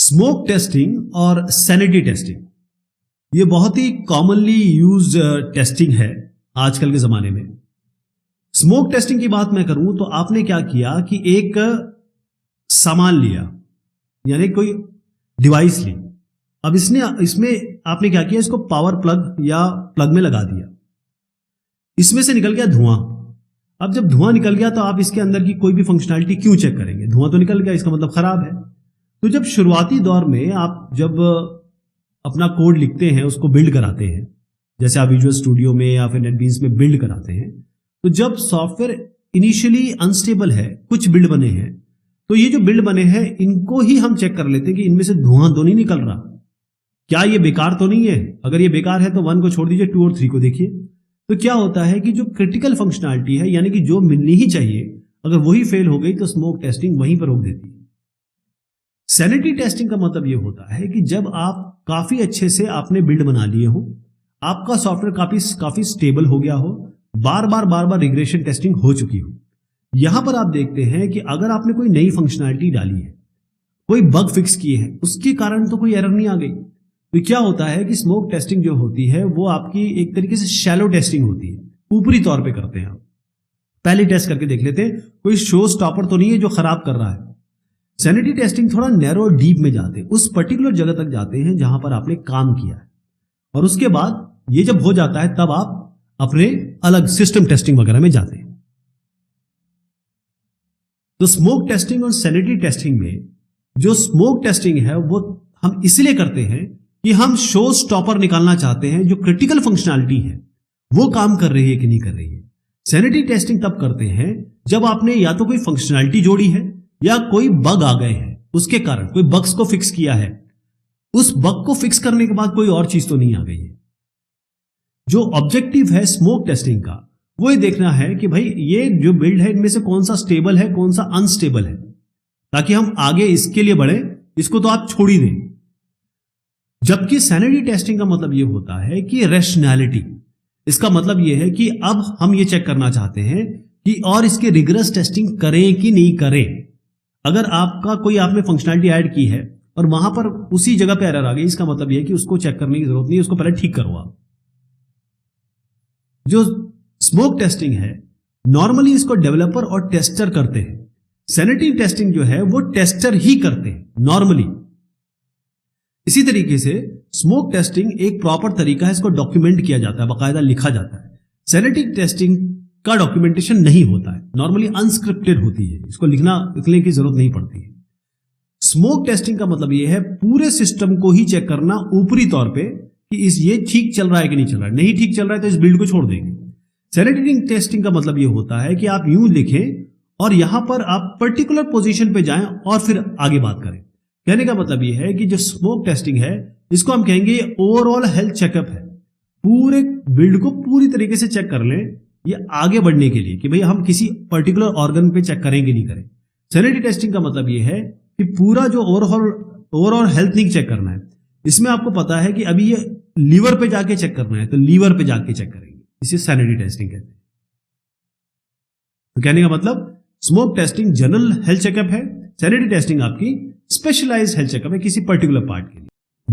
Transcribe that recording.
Smoke testing और sanity testing ये बहुत ही कॉमनली यूज्ड टेस्टिंग है आजकल के जमाने में। स्मोक टेस्टिंग की बात मैं करूं तो आपने क्या किया कि एक सामान लिया, यानी कोई डिवाइस ली। अब इसमें आपने क्या किया, इसको पावर प्लग या प्लग में लगा दिया। इसमें से निकल गया धुआं। अब जब धुआं निकल गया तो आप इसके अंदर की कोई भी फंक्शनैलिटी क्यों चेक करेंगे? धुआं तो निकल गया, इसका मतलब खराब है। तो जब शुरुआती दौर में आप जब अपना कोड लिखते हैं, उसको बिल्ड कराते हैं, जैसे आप विजुअल स्टूडियो में या फिर नेटबीन्स में बिल्ड कराते हैं, तो जब सॉफ्टवेयर इनिशियली अनस्टेबल है, कुछ बिल्ड बने हैं, तो ये जो बिल्ड बने हैं इनको ही हम चेक कर लेते हैं कि इनमें से धुआं तो नहीं निकल रहा, क्या ये बेकार तो नहीं है। अगर ये बेकार है तो 1 को छोड़ दीजिए, 2 और 3 को देखिए। तो क्या होता है कि जो क्रिटिकल फंक्शनैलिटी है, यानी कि जो मिलनी ही चाहिए, अगर वही फेल हो गई तो स्मोक टेस्टिंग वहीं पर रोक देती है। सैनिटी टेस्टिंग का मतलब यह होता है कि जब आप काफी अच्छे से आपने बिल्ड बना लिए हो, आपका सॉफ्टवेयर काफी स्टेबल हो गया हो, बार बार रिग्रेशन टेस्टिंग हो चुकी हो, यहां पर आप देखते हैं कि अगर आपने कोई नई फंक्शनैलिटी डाली है, कोई बग फिक्स किए हैं, उसके कारण तो कोई एरर नहीं आ गई, तो क्या होता है कि स्मोक टेस्टिंग जो होती है वो आपकी एक तरीके से शैलो टेस्टिंग होती है, ऊपरी तौर पे करते हैं। आप पहले टेस्ट करके देख लेते हैं कोई शो स्टॉपर तो नहीं है जो खराब कर रहा है। सैनिटी टेस्टिंग थोड़ा नैरो डीप में जाते हैं, उस पर्टिकुलर जगह तक जाते हैं जहां पर आपने काम किया है, और उसके बाद ये जब हो जाता है तब आप अपने अलग सिस्टम टेस्टिंग वगैरह में जाते हैं। तो स्मोक टेस्टिंग और सैनिटी टेस्टिंग में जो स्मोक टेस्टिंग है वो हम इसलिए करते हैं कि हम शो स्टॉपर निकालना चाहते हैं, जो क्रिटिकल फंक्शनैलिटी है वो काम कर रही है कि नहीं कर रही है। सैनिटी टेस्टिंग तब करते हैं जब आपने या तो कोई फंक्शनैलिटी जोड़ी है या कोई बग आ गए हैं, उसके कारण कोई बग्स को फिक्स किया है, उस बग को फिक्स करने के बाद कोई और चीज तो नहीं आ गई है। जो ऑब्जेक्टिव है स्मोक टेस्टिंग का वो ये देखना है कि भाई ये जो बिल्ड है इनमें से कौन सा स्टेबल है, कौन सा अनस्टेबल है, ताकि हम आगे इसके लिए बढ़े। इसको तो आप छोड़ ही दें। जबकि सैनिटी टेस्टिंग का मतलब यह होता है कि रैशनैलिटी, इसका मतलब यह है कि अब हम ये चेक करना चाहते हैं कि और इसके रिगरस टेस्टिंग करें कि नहीं करें। अगर आपका कोई आपने फंक्शनैलिटी ऐड की है और वहां पर उसी जगह पे एरर आ गई, इसका मतलब यह है कि उसको चेक करने की जरूरत नहीं है, उसको पहले ठीक करो आप। जो स्मोक टेस्टिंग है नॉर्मली इसको डेवलपर और टेस्टर करते हैं। सैनिटी टेस्टिंग जो है वो टेस्टर ही करते हैं नॉर्मली। इसी तरीके से स्मोक टेस्टिंग एक प्रॉपर तरीका है, इसको डॉक्यूमेंट किया जाता है, बाकायदा लिखा जाता है। सैनिटी टेस्टिंग का डॉक्यूमेंटेशन नहीं होता है, नॉर्मली अनस्क्रिप्टेड होती है, इसको लिखने की जरूरत नहीं पड़ती है। स्मोक टेस्टिंग का मतलब यह है पूरे सिस्टम को ही चेक करना ऊपरी तौर पे कि ये ठीक चल रहा है कि नहीं चल रहा है। नहीं ठीक चल रहा है तो इस बिल्ड को छोड़ देंगे। सैनिटी टेस्टिंग का मतलब यह होता है कि आप यूं लिखें और यहां पर आप पर्टिकुलर पोजीशन पे जाएं और फिर आगे बात करें। कहने का मतलब यह है कि जो स्मोक टेस्टिंग है इसको हम कहेंगे ओवरऑल हेल्थ चेकअप है। पूरे बिल्ड को पूरी तरीके से चेक कर लें, ये आगे बढ़ने के लिए कि भाई हम किसी पर्टिकुलर ऑर्गन पे चेक करेंगे नहीं करें। सैनिटी टेस्टिंग का मतलब यह है कि पूरा जो ओवरऑल हेल्थ नहीं चेक करना है। इसमें आपको पता है कि अभी ये लीवर पे जाके चेक करना है, तो लीवर पे जाके चेक करेंगे, इसे सैनिटी टेस्टिंग कहते हैं। तो कहने का मतलब smoke testing general health checkup है, सैनिटी टेस्टिंग आपकी स्पेशलाइज्ड हेल्थ चेकअप है किसी पर्टिकुलर पार्ट के लिए।